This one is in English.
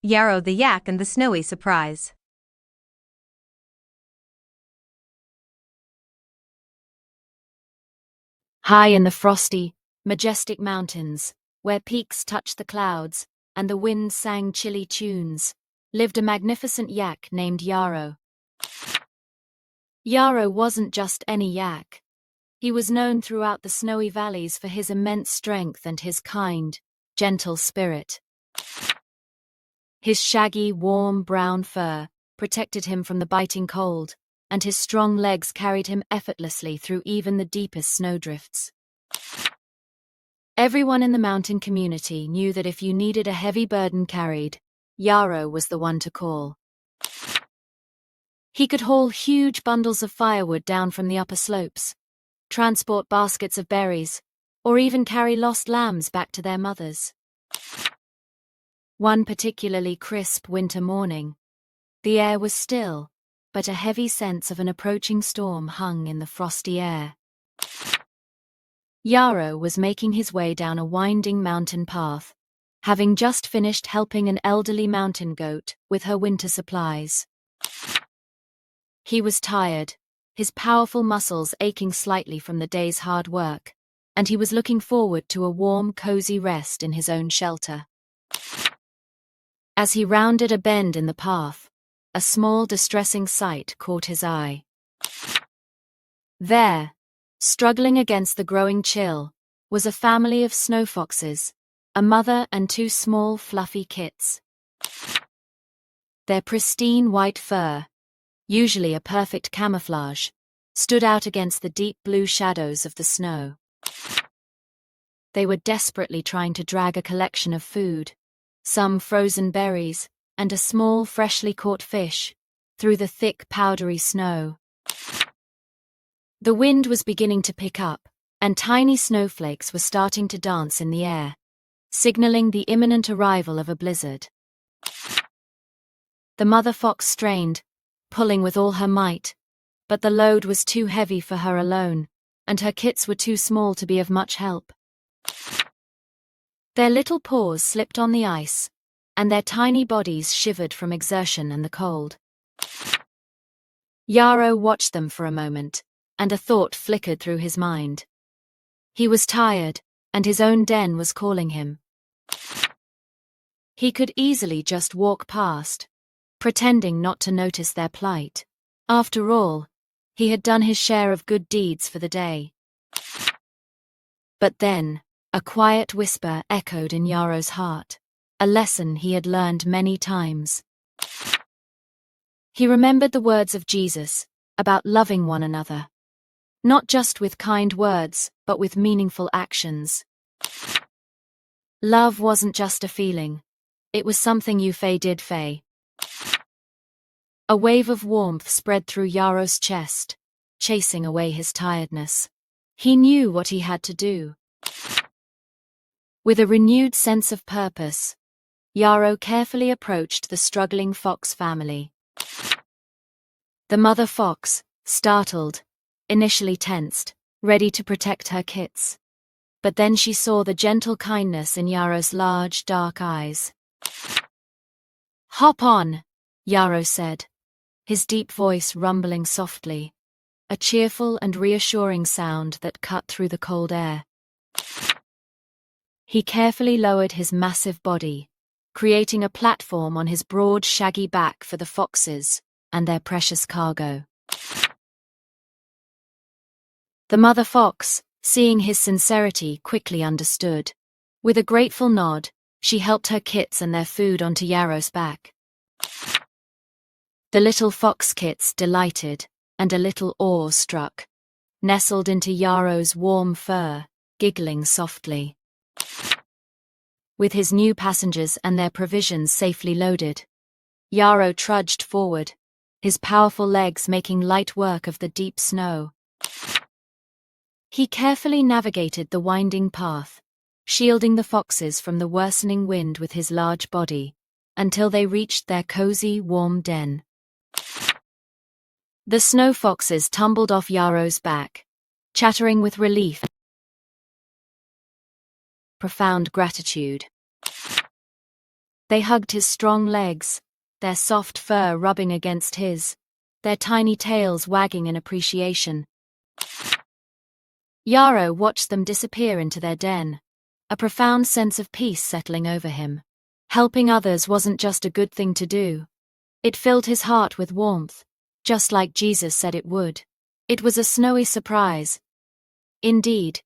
Yaro the Yak and the Snowy Surprise. High in the frosty, majestic mountains, where peaks touched the clouds and the wind sang chilly tunes, lived a magnificent yak named Yaro. Yaro wasn't just any yak. He was known throughout the snowy valleys for his immense strength and his kind, gentle spirit. His shaggy, warm brown fur protected him from the biting cold, and his strong legs carried him effortlessly through even the deepest snowdrifts. Everyone in the mountain community knew that if you needed a heavy burden carried, Yaro was the one to call. He could haul huge bundles of firewood down from the upper slopes, transport baskets of berries, or even carry lost lambs back to their mothers. One particularly crisp winter morning, the air was still, but a heavy sense of an approaching storm hung in the frosty air. Yaro was making his way down a winding mountain path, having just finished helping an elderly mountain goat with her winter supplies. He was tired, his powerful muscles aching slightly from the day's hard work, and he was looking forward to a warm, cozy rest in his own shelter. As he rounded a bend in the path, a small, distressing sight caught his eye. There, struggling against the growing chill, was a family of snow foxes, a mother and two small, fluffy kits. Their pristine white fur, usually a perfect camouflage, stood out against the deep blue shadows of the snow. They were desperately trying to drag a collection of food, some frozen berries, and a small, freshly caught fish, through the thick, powdery snow. The wind was beginning to pick up, and tiny snowflakes were starting to dance in the air, signaling the imminent arrival of a blizzard. The mother fox strained, pulling with all her might, but the load was too heavy for her alone, and her kits were too small to be of much help. Their little paws slipped on the ice, and their tiny bodies shivered from exertion and the cold. Yaro watched them for a moment, and a thought flickered through his mind. He was tired, and his own den was calling him. He could easily just walk past, pretending not to notice their plight. After all, he had done his share of good deeds for the day. But then, a quiet whisper echoed in Yaro's heart, a lesson he had learned many times. He remembered the words of Jesus about loving one another, not just with kind words, but with meaningful actions. Love wasn't just a feeling, it was something you did. A wave of warmth spread through Yaro's chest, chasing away his tiredness. He knew what he had to do. With a renewed sense of purpose, Yaro carefully approached the struggling fox family. The mother fox, startled, initially tensed, ready to protect her kits. But then she saw the gentle kindness in Yaro's large, dark eyes. "Hop on," Yaro said, his deep voice rumbling softly, a cheerful and reassuring sound that cut through the cold air. He carefully lowered his massive body, creating a platform on his broad, shaggy back for the foxes and their precious cargo. The mother fox, seeing his sincerity, quickly understood. With a grateful nod, she helped her kits and their food onto Yaro's back. The little fox kits, delighted and a little awe-struck, nestled into Yaro's warm fur, giggling softly. With his new passengers and their provisions safely loaded, Yaro trudged forward, his powerful legs making light work of the deep snow. He carefully navigated the winding path, shielding the foxes from the worsening wind with his large body, until they reached their cozy, warm den. The snow foxes tumbled off Yaro's back, chattering with relief and profound gratitude. They hugged his strong legs, their soft fur rubbing against his, their tiny tails wagging in appreciation. Yaro watched them disappear into their den, a profound sense of peace settling over him. Helping others wasn't just a good thing to do. It filled his heart with warmth, just like Jesus said it would. It was a snowy surprise. Indeed,